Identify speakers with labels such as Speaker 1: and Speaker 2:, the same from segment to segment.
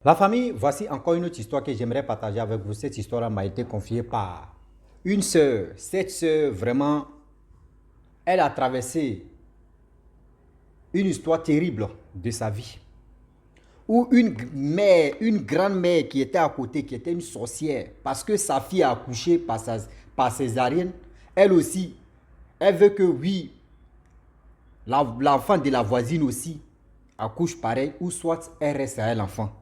Speaker 1: La famille, voici encore une autre histoire que j'aimerais partager avec vous. Cette histoire m'a été confiée par une sœur. Cette sœur, vraiment, elle a traversé une histoire terrible de sa vie. Où une mère, une grand-mère qui était à côté, qui était une sorcière, parce que sa fille a accouché par césarienne, elle aussi, elle veut que oui, l'enfant de la voisine aussi accouche pareil, ou soit elle reste à elle l'enfant,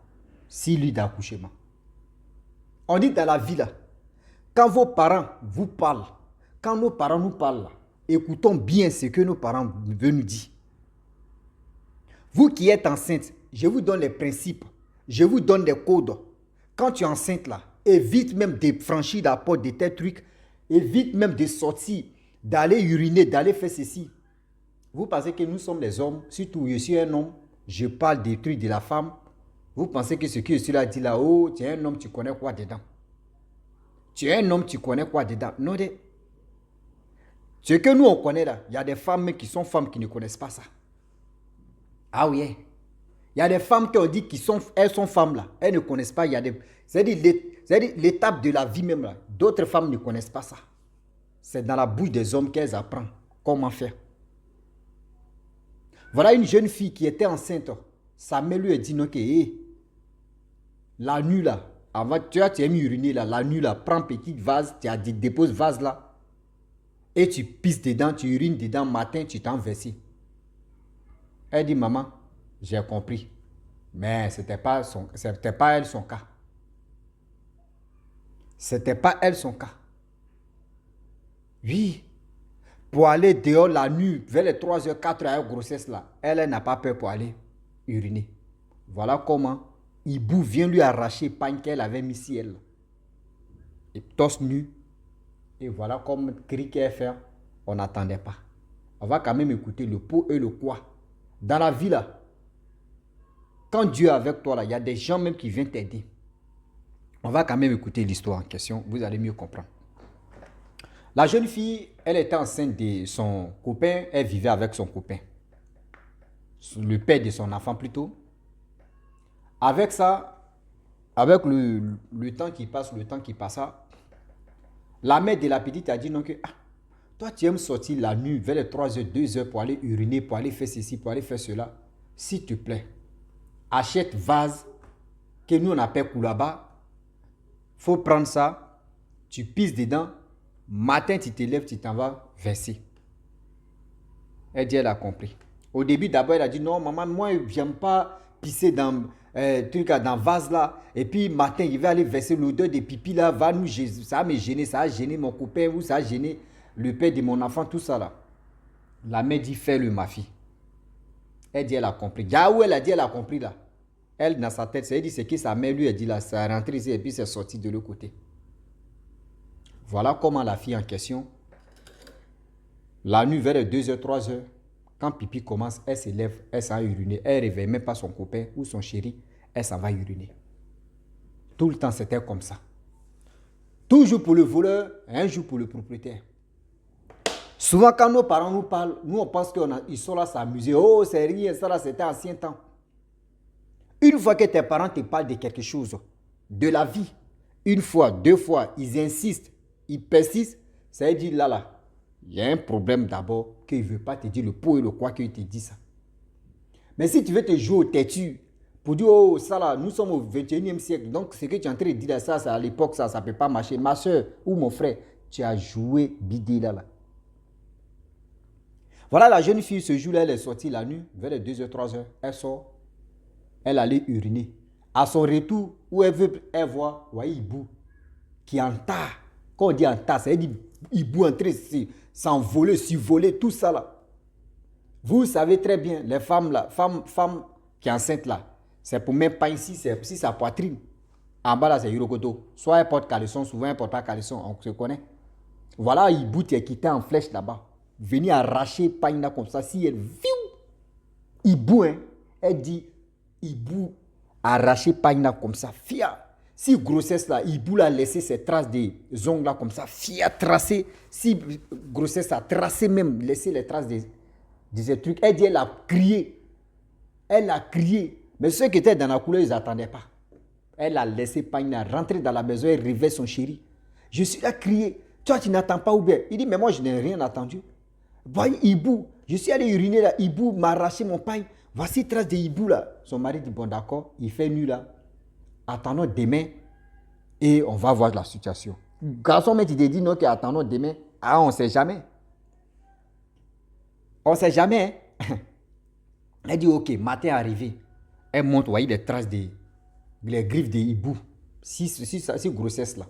Speaker 1: si lui d'accouchement. On dit dans la vie là, quand vos parents vous parlent, quand nos parents nous parlent là, écoutons bien ce que nos parents veulent nous dire. Vous qui êtes enceinte, je vous donne les principes, je vous donne des codes. Quand tu es enceinte là, évite même de franchir la porte de tes trucs, évite même de sortir, d'aller uriner, d'aller faire ceci. Vous pensez que nous sommes les hommes, surtout je suis un homme, je parle des trucs de la femme. Vous pensez que ce que je suis là dit là, oh, tu es un homme, tu connais quoi dedans? Tu es un homme, tu connais quoi dedans? Non, ce que nous on connaît là, il y a des femmes qui sont femmes qui ne connaissent pas ça. Ah oui, il y a des femmes qui ont dit qu'elles sont femmes là, elles ne connaissent pas. C'est-à-dire l'étape de la vie même là, d'autres femmes ne connaissent pas ça. C'est dans la bouche des hommes qu'elles apprennent comment faire. Voilà une jeune fille qui était enceinte. Sa mère lui a dit non que la nuit là, avant tu aimes uriner là, la nuit là, prends petit vase, tu déposes vase là, et tu pisses dedans, tu urines dedans, matin tu t'en verses. Elle dit maman, j'ai compris, mais c'était pas elle son cas. C'était pas elle son cas. Oui, pour aller dehors la nuit, vers les 3h, 4h, grossesse là, elle n'a pas peur pour aller uriner. Voilà comment Hibou vient lui arracher pagne qu'elle avait mis si elle. Et torse nu. Et voilà comme cri qu'elle fait. On n'attendait pas. On va quand même écouter le pour et le quoi. Dans la vie là, quand Dieu est avec toi là, il y a des gens même qui viennent t'aider. On va quand même écouter l'histoire en question. Vous allez mieux comprendre. La jeune fille, elle était enceinte de son copain. Elle vivait avec son copain. Le père de son enfant plutôt. Avec ça, avec le temps qui passe, la mère de la petite a dit non que toi tu aimes sortir la nuit vers les 3h, 2h pour aller uriner, pour aller faire ceci, pour aller faire cela. S'il te plaît, achète vase que nous on appelle koulaba. Faut prendre ça, tu pisses dedans, matin tu te lèves, tu t'en vas verser. Elle dit elle a compris. Au début d'abord elle a dit non maman, moi j'aime pas pisser dans dans vase là, et puis matin il va aller verser l'odeur de pipi là, ça va me gêner, ça a gêné mon copain ou ça a gêné le père de mon enfant, tout ça là. La mère dit fais-le ma fille. Elle dit elle a compris. Là où elle a dit elle a compris là, elle dans sa tête, c'est dit ce que sa mère lui a dit là, ça est rentré ici et puis c'est sorti de l'autre côté. Voilà comment la fille en question, la nuit vers les 2h, 3h, quand pipi commence, elle se lève, elle s'en va uriner. Elle ne réveille même pas son copain ou son chéri, elle s'en va uriner. Tout le temps, c'était comme ça. Toujours pour le voleur, un jour pour le propriétaire. Souvent, quand nos parents nous parlent, nous on pense qu'ils sont là à s'amuser. Oh, c'est rien, ça là, c'était ancien temps. Une fois que tes parents te parlent de quelque chose, de la vie, une fois, deux fois, ils insistent, ils persistent, ça veut dire là, il y a un problème d'abord qu'il ne veut pas te dire le pour et le quoi qu'il te dit ça. Mais si tu veux te jouer au têtu pour dire, oh, ça là, nous sommes au 21e siècle, donc ce que tu es en train de dire là, ça à l'époque, ça ne peut pas marcher. Ma soeur ou mon frère, tu as joué bidé là. Voilà la jeune fille, ce jour-là, elle est sortie la nuit, vers les 2h, 3h, elle sort, elle allait uriner. À son retour, où elle voit Hibou qui en tas. Quand on dit en tas, ça veut dire Hibou en train de s'envoler, survoler, tout ça là. Vous savez très bien, les femmes là, femmes qui sont enceintes là, c'est pour même pas ici, c'est si sa poitrine. En bas là, c'est Hirokoto. Soit elle porte caleçon, souvent elle porte pas caleçon, on se connaît. Voilà Hibou qui est quitté en flèche là-bas. Venir arracher pagne là comme ça. Si elle Hibou, hein, elle dit Hibou arracher pagne là comme ça. Fia. Si grossesse là, Hibou a laissé ses traces des ongles là comme ça. Fia tracé. Si grossesse a tracé même, laissé les traces de ces trucs. Elle dit elle a crié. Elle a crié. Mais ceux qui étaient dans la couleur, ils n'attendaient pas. Elle a laissé Pagna rentrer dans la maison et réveiller son chéri. Je suis là crié. Toi, tu n'attends pas ou bien? Il dit, mais moi, je n'ai rien attendu. Voyez, hibou. Je suis allé uriner là. Hibou m'a arraché mon pain. Voici trace de hibou là. Son mari dit, bon d'accord, il fait nuit là. Attendons demain et on va voir la situation. Garçon, mais tu te dis non, attendons demain. Ah, on ne sait jamais. On ne sait jamais. Hein? Elle dit, ok, matin arrivé. Elle monte, vous voyez les traces des les griffes des hiboux. Si grossesse là.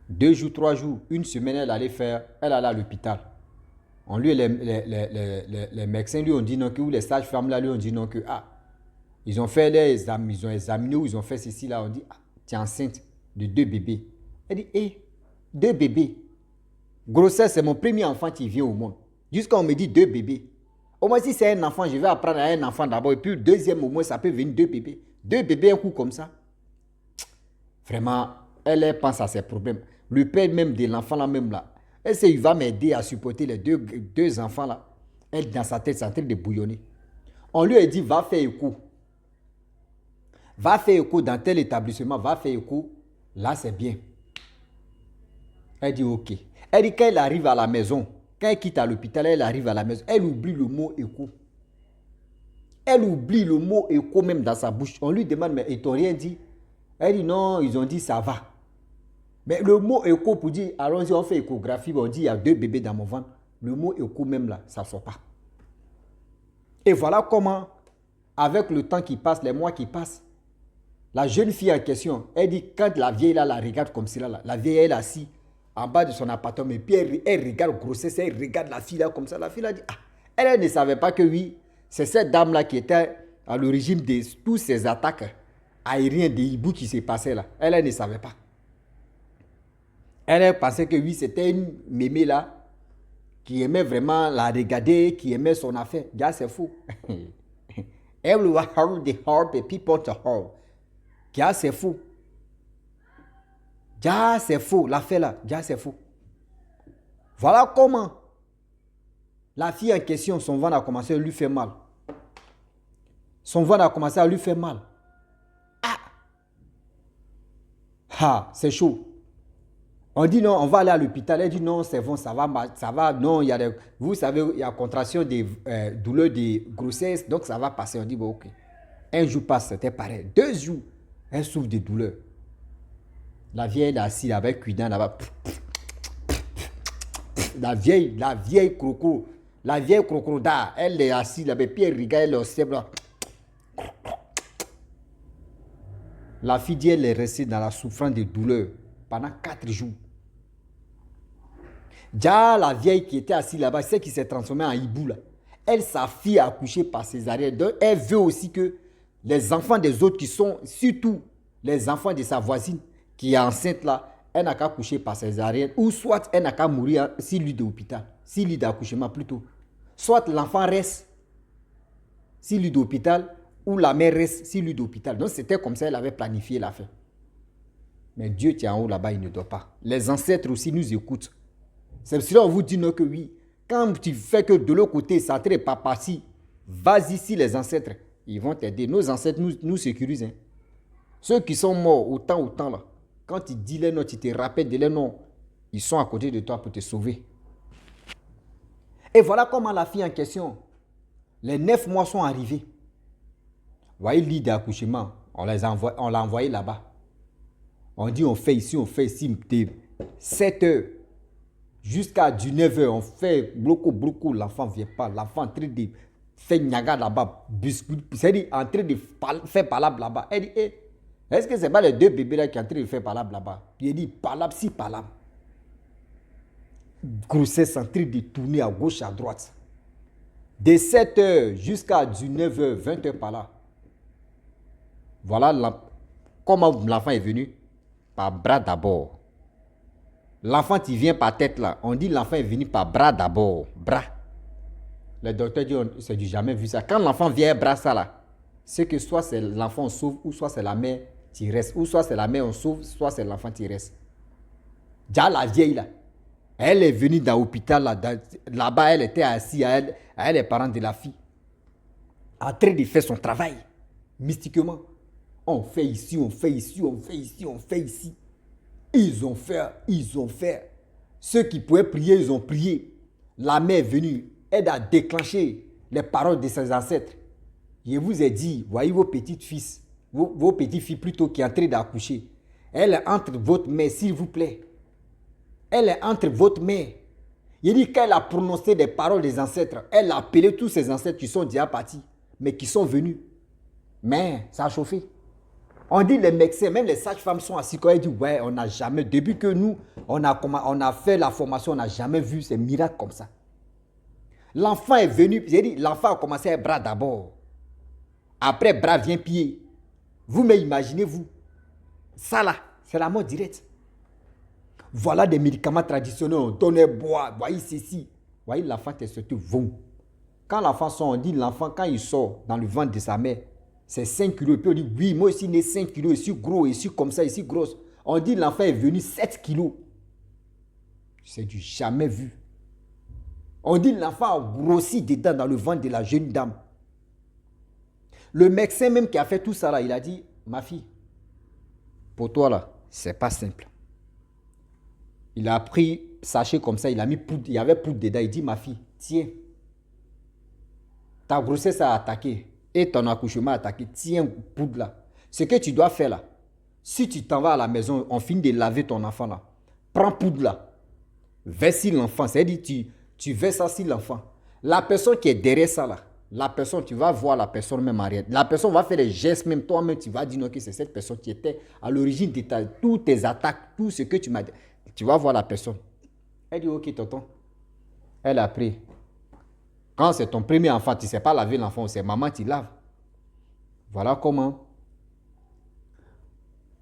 Speaker 1: 2 jours, 3 jours, une semaine, elle allait à l'hôpital. On lui, les médecins lui ont dit non, que, ou les sages-femmes là lui ont dit non, que ils ont fait les examens, ils ont examiné ou ils ont fait ceci là. On dit, tu es enceinte de 2 bébés. Elle dit, 2 bébés. Grossesse, c'est mon premier enfant qui vient au monde. Jusqu'à on me dit 2 bébés. Au moins, si c'est un enfant, je vais apprendre à un enfant d'abord. Et puis, le deuxième, au moins, ça peut venir 2 bébés. 2 bébés, un coup comme ça. Vraiment, elle pense à ses problèmes. Le père même de l'enfant là même là. Elle sait, il va m'aider à supporter les deux enfants là. Elle, dans sa tête, c'est en train de bouillonner. On lui a dit, va faire écho. Va faire écho dans tel établissement. Va faire écho. Là, c'est bien. Elle dit, ok. Elle dit, quand elle arrive à la maison, quand elle quitte à l'hôpital, elle arrive à la maison, elle oublie le mot écho. Elle oublie le mot écho même dans sa bouche. On lui demande, mais ils t'ont rien dit? Elle dit, non, ils ont dit, ça va. Mais le mot écho pour dire, allons-y, on fait échographie, on dit, il y a 2 bébés dans mon ventre. Le mot écho même là, ça ne sort pas. Et voilà comment, avec le temps qui passe, les mois qui passent, la jeune fille en question, elle dit, quand la vieille là la regarde comme cela, là, la vieille elle est assise en bas de son appartement, et puis elle regarde grossesse, elle regarde la fille là comme ça. La fille là dit, elle ne savait pas que oui, c'est cette dame là qui était à l'origine de tous ces attaques aériennes des hiboux qui se passaient là. Elle ne savait pas. Elle pensait que oui, c'était une mémé là qui aimait vraiment la regarder, qui aimait son affaire. Déjà, c'est fou. Everyone heard the harp and people to harp. Déjà, c'est fou. Déjà, c'est faux. L'affaire là, déjà, c'est fou. Voilà comment la fille en question, son ventre a commencé à lui faire mal. Son ventre a commencé à lui faire mal. C'est chaud. On dit non, on va aller à l'hôpital. Elle dit non, c'est bon, ça va. Non, il y a vous savez, il y a contraction des douleurs de grossesse, donc ça va passer. On dit bon, ok. Un jour passe, c'était pareil. 2 jours, elle souffre de douleurs. La vieille est assise avec cuidant là-bas. La vieille crocodile, elle est assise là-bas, puis elle regarde, elle observe là. La fille dit, elle est restée dans la souffrance de douleur pendant 4 jours. Déjà, la vieille qui était assise là-bas, c'est qui s'est transformée en hibou là. Elle, sa fille a accouché par césarienne. Donc, elle veut aussi que les enfants des autres qui sont, surtout les enfants de sa voisine qui est enceinte là, elle n'a qu'à accoucher par césarienne ou soit elle n'a qu'à mourir si lit d'hôpital, si lit d'accouchement plutôt. Soit l'enfant reste si lit d'hôpital ou la mère reste si lit d'hôpital. Donc, c'était comme ça, elle avait planifié l'affaire. Mais Dieu qui est en haut là-bas, il ne dort pas. Les ancêtres aussi nous écoutent. C'est pour cela qu'on vous dit non que oui. Quand tu fais que de l'autre côté, ça ne pas parti, vas-y ici les ancêtres. Ils vont t'aider. Nos ancêtres nous sécurisent. Hein. Ceux qui sont morts autant là, quand tu dis les noms, tu te rappelles de les noms, ils sont à côté de toi pour te sauver. Et voilà comment la fille en question, les 9 mois sont arrivés. Vous voyez, lit d'accouchement, on l'a envoyé là-bas. On dit on fait ici, de 7 heures jusqu'à 19 heures. On fait beaucoup, l'enfant ne vient pas. L'enfant en train de faire nyaga là-bas, c'est-à-dire en train de faire palabre là-bas. Elle dit, est-ce que ce n'est pas les 2 bébés là qui sont en train de faire palabre là-bas? Il dit, palabre, si palabre. Grossesse en train de tourner à gauche, à droite. De 7 heures jusqu'à 19 heures, 20 heures par là. Voilà comment l'enfant est venu. Par bras d'abord. L'enfant qui vient par tête là, on dit l'enfant est venu par bras d'abord. Bras. Le docteur dit, c'est du jamais vu ça. Quand l'enfant vient bras ça là, c'est que soit c'est l'enfant on sauve, ou soit c'est la mère qui reste. Ou soit c'est la mère on sauve, soit c'est l'enfant qui reste. Déjà la vieille là, elle est venue dans l'hôpital là, là-bas elle était assise, elle est parent de la fille. En train de faire son travail, mystiquement. On fait ici, on fait ici, on fait ici, on fait ici. Ils ont fait, ils ont fait. Ceux qui pouvaient prier, ils ont prié. La mère est venue, elle a déclenché les paroles de ses ancêtres. Je vous ai dit, voyez vos petites filles, vos petites filles plutôt qui sont en train d'accoucher. Elle est entre votre main, s'il vous plaît. Elle est entre votre main. Il dit qu'elle a prononcé des paroles des ancêtres. Elle a appelé tous ses ancêtres qui sont déjà partis, mais qui sont venus. Mais ça a chauffé. On dit les médecins, même les sages-femmes sont assis quand ils disent ouais, on n'a jamais, depuis que nous, on a fait la formation, on n'a jamais vu ces miracles comme ça. L'enfant est venu, j'ai dit, l'enfant a commencé à bras d'abord. Après, bras vient pied. Vous imaginez-vous. Ça là, c'est la mort directe. Voilà des médicaments traditionnels, on donnait boire, voyez ceci. Voyez, l'enfant est sorti, vont. Quand l'enfant sort, on dit l'enfant, quand il sort dans le ventre de sa mère, c'est 5 kilos. Et puis on dit, oui, moi aussi, né 5 kilos, ici gros, ici comme ça, ici grosse. On dit l'enfant est venu 7 kilos. C'est du jamais vu. On dit l'enfant a grossi dedans dans le ventre de la jeune dame. Le médecin même qui a fait tout ça là, il a dit, ma fille, pour toi là, c'est pas simple. Il a pris sachet comme ça, il a mis poudre, il y avait poudre dedans. Il dit, ma fille, tiens, ta grossesse a attaqué et ton accouchement a attaqué. Tiens, poudre là. Ce que tu dois faire là, si tu t'en vas à la maison, on finit de laver ton enfant là, prends poudre là, verse l'enfant. C'est-à-dire, tu verses ça sur l'enfant. La personne qui est derrière ça là, la personne, tu vas voir la personne même arrière. La personne va faire des gestes, même toi-même, tu vas dire non, que c'est cette personne qui était à l'origine de toutes tes attaques, tout ce que tu m'as dit. Tu vas voir la personne. Elle dit, ok, tonton. Elle a pris. Quand c'est ton premier enfant, tu ne sais pas laver l'enfant, c'est maman qui lave. Voilà comment.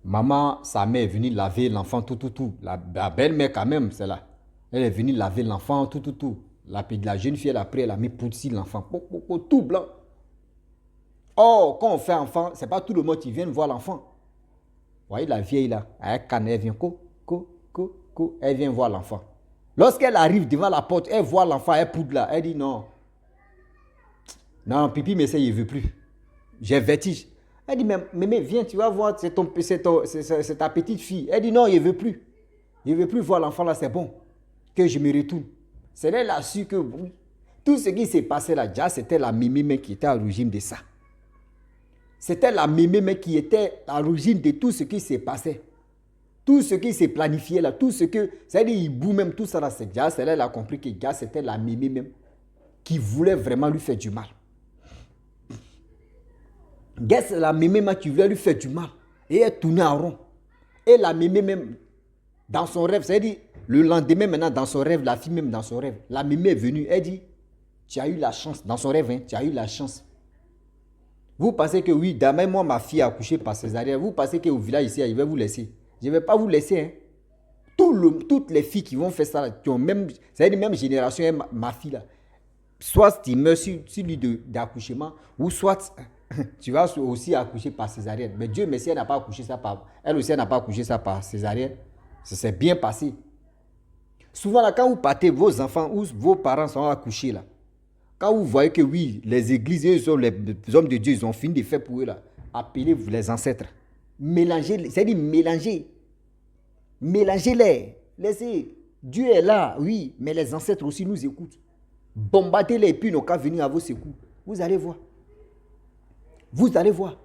Speaker 1: Maman, sa mère est venue laver l'enfant, tout. La belle-mère, quand même, c'est là. Elle est venue laver l'enfant, tout. La jeune fille, elle a pris, elle a mis poudre sur l'enfant. Tout blanc. Oh, quand on fait enfant, ce n'est pas tout le monde qui vient voir l'enfant. Vous voyez la vieille là, elle canne, elle vient, elle vient voir l'enfant. Lorsqu'elle arrive devant la porte, elle voit l'enfant, elle poudre là. Elle dit non. Non, pipi, mais ça, il ne veut plus. J'ai vertige. Elle dit, mais viens, tu vas voir, c'est ta petite fille. Elle dit non, il ne veut plus. Il ne veut plus voir l'enfant là, c'est bon. Que je me retourne. C'est là qu'elle a su que oui, tout ce qui s'est passé là, déjà, c'était la mémé qui était à l'origine de ça. C'était la mémé qui était à l'origine de tout ce qui s'est passé. Tout ce qui s'est planifié là, tout ce que, c'est-à-dire, il boue même tout ça là, c'est là qu'elle a compris que déjà, c'était la mémé même qui voulait vraiment lui faire du mal. C'est la mémé même qui voulait lui faire du mal. Et elle tournait en rond. Et la mémé même, dans son rêve, c'est-à-dire, le lendemain maintenant, dans son rêve, la fille même dans son rêve, la mémé est venue, elle dit, tu as eu la chance, dans son rêve, hein, tu as eu la chance. Vous pensez que oui, demain, moi, ma fille a accouché par césarienne, vous pensez qu'au village ici, il va vous laisser. Je ne vais pas vous laisser. Hein. Toutes les filles qui vont faire ça, qui ont même, c'est-à-dire même génération, hein, ma fille là, soit tu meurs sur lui d'accouchement, ou soit tu vas aussi accoucher par césarienne. Mais Dieu merci, elle n'a pas accouché ça par, elle aussi, elle n'a pas accouché ça par césarienne. Ça s'est bien passé. Souvent, là, quand vous partez, vos enfants ou vos parents sont accouchés, là, quand vous voyez que oui, les églises, eux sont les hommes de Dieu, ils ont fini de faire pour eux, là, appelez-vous les ancêtres. Mélangez, c'est-à-dire mélangez. Mélangez-les. Laissez. Dieu est là, oui, mais les ancêtres aussi nous écoutent. Bombardez-les et puis ils n'ont qu'à venir à vos secours. Vous allez voir. Vous allez voir.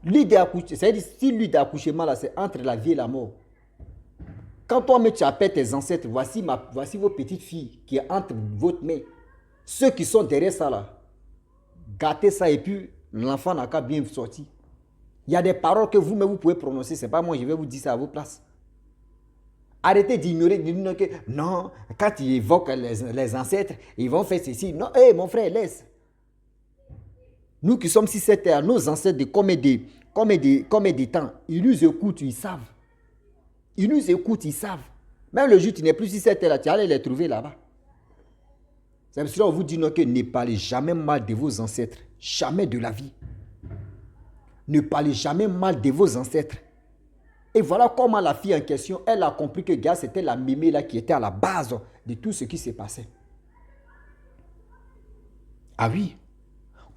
Speaker 1: C'est-à-dire, si l'île d'accouchement, là, c'est entre la vie et la mort. Quand toi-même tu appelles tes ancêtres, voici vos petites filles qui est entre votre main. Ceux qui sont derrière ça là, gâtez ça et puis l'enfant n'a qu'à bien sortir. Il y a des paroles que vous-même vous pouvez prononcer, ce n'est pas moi, je vais vous dire ça à vos places. Arrêtez d'ignorer, de dire que non, quand ils évoquent les ancêtres, ils vont faire ceci. Non, hé mon frère, laisse. Nous qui sommes sur cette terre, nos ancêtres de combien de temps, ils nous écoutent, ils savent. Ils nous écoutent, ils savent. Même le jour où tu n'es plus sur cette terre-là, tu allais les trouver là-bas. C'est pour cela qu'on vous dit non, que ne parlez jamais mal de vos ancêtres. Jamais de la vie. Ne parlez jamais mal de vos ancêtres. Et voilà comment la fille en question, elle a compris que gars, c'était la mémé là qui était à la base de tout ce qui s'est passé. Ah oui.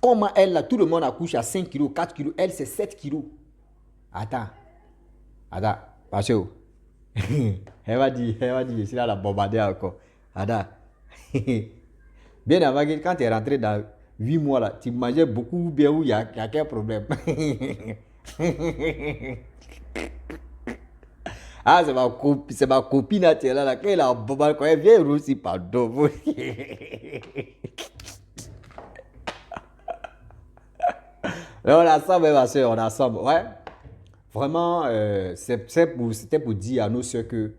Speaker 1: Comment elle, là, tout le monde accouche à 5 kilos, 4 kilos. Elle, c'est 7 kilos. Attends, parce que elle va dire, je suis là, la bombarder encore. Attends. Bien avant, quand tu es rentré dans 8 mois, là, tu mangeais beaucoup bien ou il y a quel problème? Ah, c'est ma copine naturelle là, quand elle a bombardé, quand elle vient aussi, pardon. On est ensemble, ma soeur, on est ensemble. Ouais. Vraiment, c'était pour dire à nos soeurs que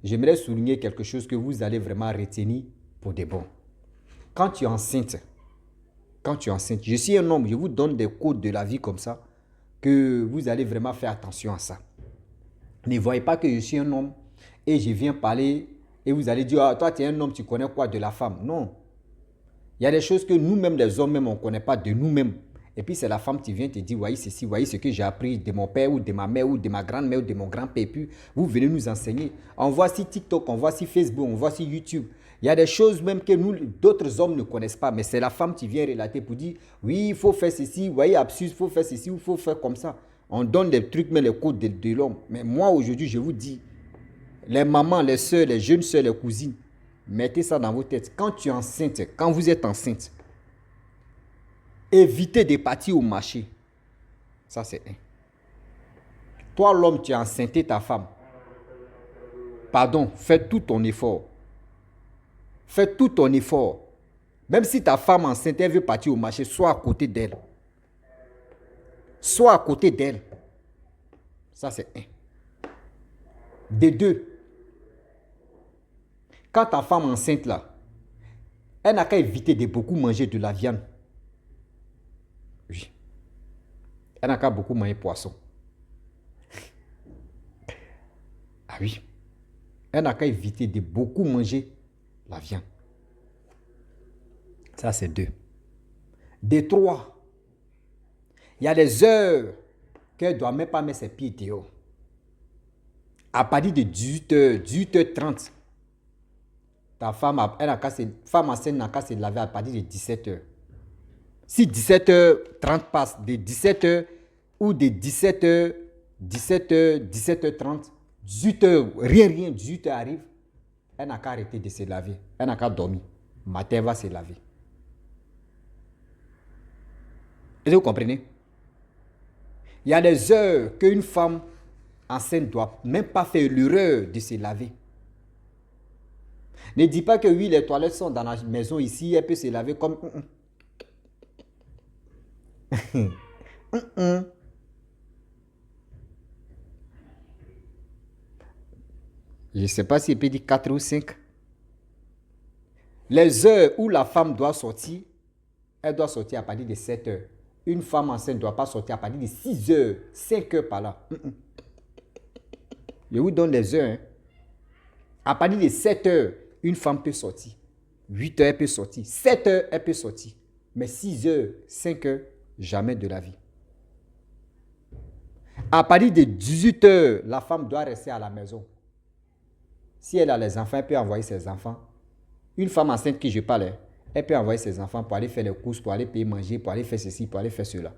Speaker 1: j'aimerais souligner quelque chose que vous allez vraiment retenir pour de bon. Quand tu es enceinte, je suis un homme, je vous donne des codes de la vie comme ça, que vous allez vraiment faire attention à ça. Ne voyez pas que je suis un homme et je viens parler et vous allez dire, ah, toi tu es un homme, tu connais quoi de la femme? Non. Il y a des choses que nous-mêmes, les hommes, même, on ne connaît pas de nous-mêmes. Et puis c'est la femme qui vient te dire, voyez ceci, voyez ce que j'ai appris de mon père ou de ma mère ou de ma grand-mère ou de mon grand-père. Puis vous venez nous enseigner. On voit sur TikTok, on voit sur Facebook, on voit sur YouTube. Il y a des choses même que nous, d'autres hommes ne connaissent pas. Mais c'est la femme qui vient relater pour dire, oui, il faut faire ceci, voyez, absurde, il faut faire ceci ou il faut faire comme ça. On donne des trucs, mais les codes de l'homme. Mais moi, aujourd'hui, je vous dis, les mamans, les soeurs, les jeunes soeurs, les cousines, mettez ça dans vos têtes. Quand tu es enceinte, quand vous êtes enceinte, évitez de partir au marché. Ça, c'est un. Toi, l'homme, tu as enceinté ta femme. Pardon, fais tout ton effort. Fais tout ton effort. Même si ta femme enceinte, elle veut partir au marché, sois à côté d'elle. Sois à côté d'elle. Ça, c'est un. De deux, quand ta femme enceinte, là, elle n'a qu'à éviter de beaucoup manger de la viande. Oui. Elle n'a qu'à beaucoup manger poisson. Ah oui. Elle n'a qu'à éviter de beaucoup manger la viande. Ça, c'est deux. De trois, il y a des heures qu'elle ne doit même pas mettre ses pieds dehors. À partir de 18h, 18h30, ta femme, femme enceinte n'a qu'à se laver à partir de 17h. Si 17h30 passe, de 17h ou de 17h, 17h, 17h30, 18h, rien, 18h arrive, elle n'a qu'à arrêter de se laver. Elle n'a qu'à dormir. Matin, elle va se laver. Est-ce que vous comprenez? Il y a des heures qu'une femme enceinte ne doit même pas faire l'erreur de se laver. Ne dis pas que oui, les toilettes sont dans la maison ici, elle peut se laver comme... Je ne sais pas si elle peut dire 4 ou 5. Les heures où la femme doit sortir, elle doit sortir à partir de 7 heures. Une femme enceinte ne doit pas sortir à partir de 6 heures, 5 heures par là. Je vous donne les heures. Hein. À partir de 7 heures, une femme peut sortir. 8 heures, elle peut sortir. 7 heures, elle peut sortir. Mais 6 heures, 5 heures, jamais de la vie. À partir de 18 heures, la femme doit rester à la maison. Si elle a les enfants, elle peut envoyer ses enfants. Une femme enceinte qui je parle, elle peut envoyer ses enfants pour aller faire les courses, pour aller payer manger, pour aller faire ceci, pour aller faire cela.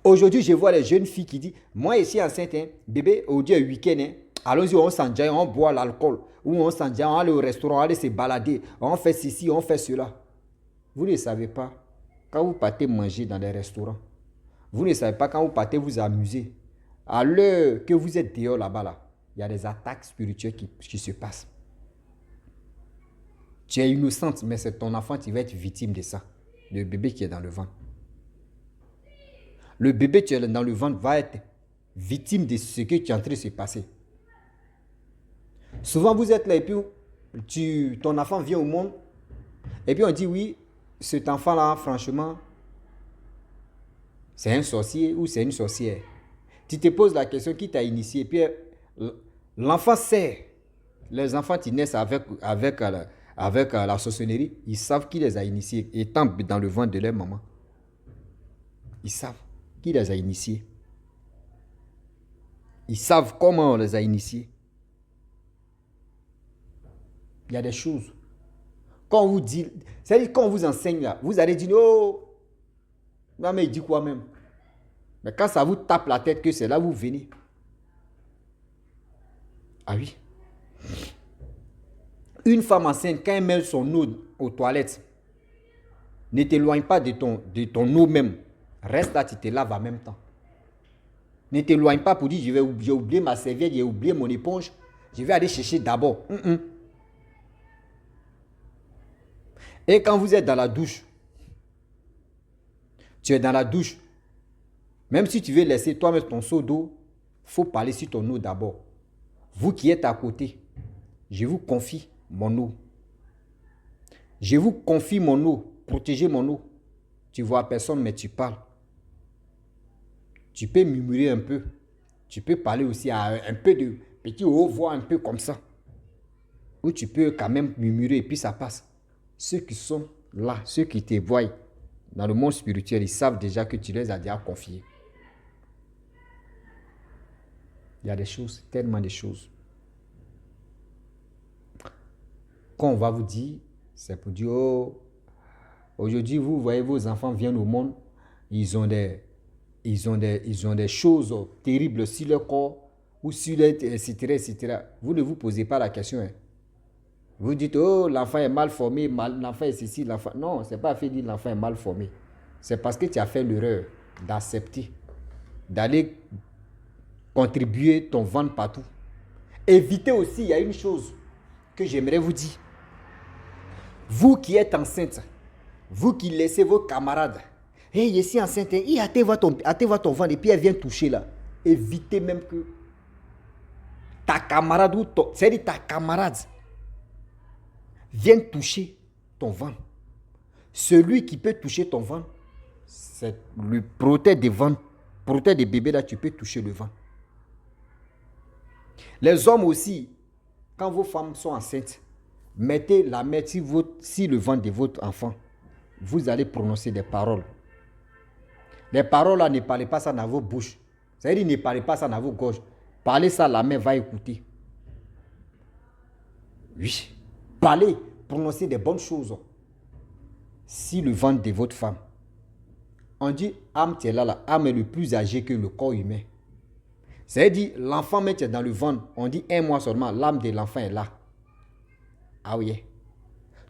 Speaker 1: Aujourd'hui, je vois les jeunes filles qui disent, moi ici enceinte, hein, bébé, aujourd'hui est week-end, hein, allons-y, on s'enjaille, on boit l'alcool, ou on s'enjaille, on aller au restaurant, on aller se balader, on fait ceci, on fait cela. Vous ne savez pas, quand vous partez manger dans des restaurants, vous ne savez pas quand vous partez vous amuser, à l'heure que vous êtes dehors là-bas, là, il y a des attaques spirituelles qui se passent. Tu es innocente, mais c'est ton enfant qui va être victime de ça. Le bébé qui est dans le ventre. Le bébé qui est dans le ventre va être victime de ce qui est en train de se passer. Souvent, vous êtes là et puis ton enfant vient au monde et puis on dit oui, cet enfant-là, franchement, c'est un sorcier ou c'est une sorcière. Tu te poses la question qui t'a initié. Puis l'enfant sait. Les enfants qui naissent avec la sorcellerie, ils savent qui les a initiés, étant dans le ventre de leur maman. Ils savent qui les a initiés. Ils savent comment on les a initiés. Il y a des choses Quand on vous dit, c'est-à-dire quand on vous enseigne là, vous allez dire, oh, non mais il dit quoi même? Mais quand ça vous tape la tête que c'est là où vous venez. Ah oui. Une femme enceinte, quand elle met son eau aux toilettes, ne t'éloigne pas de ton eau même. Reste là, tu te laves en même temps. Ne t'éloigne pas pour dire, j'ai oublié ma serviette, j'ai oublié mon éponge. Je vais aller chercher d'abord. Et quand vous êtes dans la douche, tu es dans la douche, même si tu veux laisser toi-même ton seau d'eau, il faut parler sur ton eau d'abord. Vous qui êtes à côté, je vous confie mon eau. Je vous confie mon eau. Protégez mon eau. Tu vois personne, mais tu parles. Tu peux murmurer un peu. Tu peux parler aussi à un peu de petit haut voix, un peu comme ça. Ou tu peux quand même murmurer et puis ça passe. Ceux qui sont là, ceux qui te voient dans le monde spirituel, ils savent déjà que tu les as déjà confiés. Il y a des choses, tellement de choses. Quand on va vous dire, c'est pour dire, oh, aujourd'hui, vous voyez vos enfants viennent au monde, ils ont des choses terribles sur leur corps, ou sur les, etc., etc. Vous ne vous posez pas la question. Hein. Vous dites, oh, l'enfant est mal formé, l'enfant est ceci, l'enfant... Non, ce n'est pas fait dire l'enfant est mal formé. C'est parce que tu as fait l'erreur d'accepter, d'aller contribuer ton ventre partout. Évitez aussi, il y a une chose que j'aimerais vous dire. Vous qui êtes enceinte, vous qui laissez vos camarades, hey, je suis enceinte, hey, hâtez voir ton ventre et puis elle vient toucher là. Évitez même que ta camarade ou c'est-à-dire ta camarade vienne toucher ton ventre. Celui qui peut toucher ton ventre, c'est le protège des ventres, protège des bébés là, tu peux toucher le ventre. Les hommes aussi, quand vos femmes sont enceintes, mettez la main sur le ventre de votre enfant. Vous allez prononcer des paroles. Les paroles là, ne parlez pas ça dans vos bouches. C'est-à-dire, ne parlez pas ça dans vos gorges. Parlez ça, la main va écouter. Oui. Parlez, prononcez des bonnes choses. Si le ventre de votre femme, on dit, âme, tu es là, âme est le plus âgé que le corps humain. C'est-à-dire, l'enfant, mais tu es dans le ventre, on dit 1 mois seulement, l'âme de l'enfant est là. Ah oui.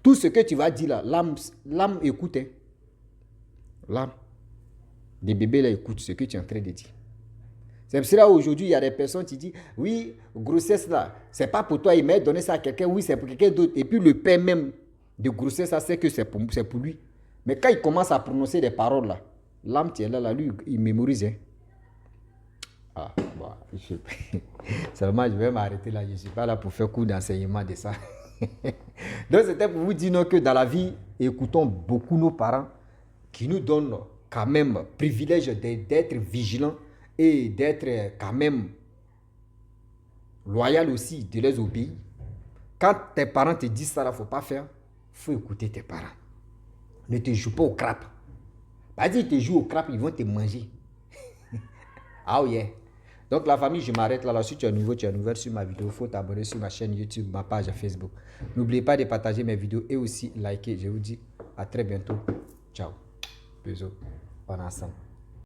Speaker 1: Tout ce que tu vas dire là, l'âme écoute. Hein. L'âme des bébés là écoute ce que tu es en train de dire. C'est pour cela aujourd'hui, il y a des personnes qui disent, oui, grossesse là, c'est pas pour toi, il m'a donné ça à quelqu'un, oui, c'est pour quelqu'un d'autre. Et puis le père même de grossesse, ça sait que c'est pour lui. Mais quand il commence à prononcer des paroles là, l'âme qui est là, lui, il mémorise. Hein. Ah, bon, seulement je vais m'arrêter là, je ne suis pas là pour faire cours d'enseignement de ça. Donc c'était pour vous dire non, que dans la vie, écoutons beaucoup nos parents qui nous donnent quand même privilège d'être vigilants et d'être quand même loyal aussi, de les obéir. Quand tes parents te disent ça, il ne faut pas faire, il faut écouter tes parents. Ne te joue pas au crap. Pas dire te jouent au crap, ils vont te manger. Ah oui. Yeah. Donc la famille, je m'arrête là. Si tu es nouveau, tu es nouvelle sur ma vidéo, il faut t'abonner sur ma chaîne YouTube, ma page Facebook. N'oubliez pas de partager mes vidéos et aussi liker. Je vous dis à très bientôt. Ciao. Bisous. On est ensemble.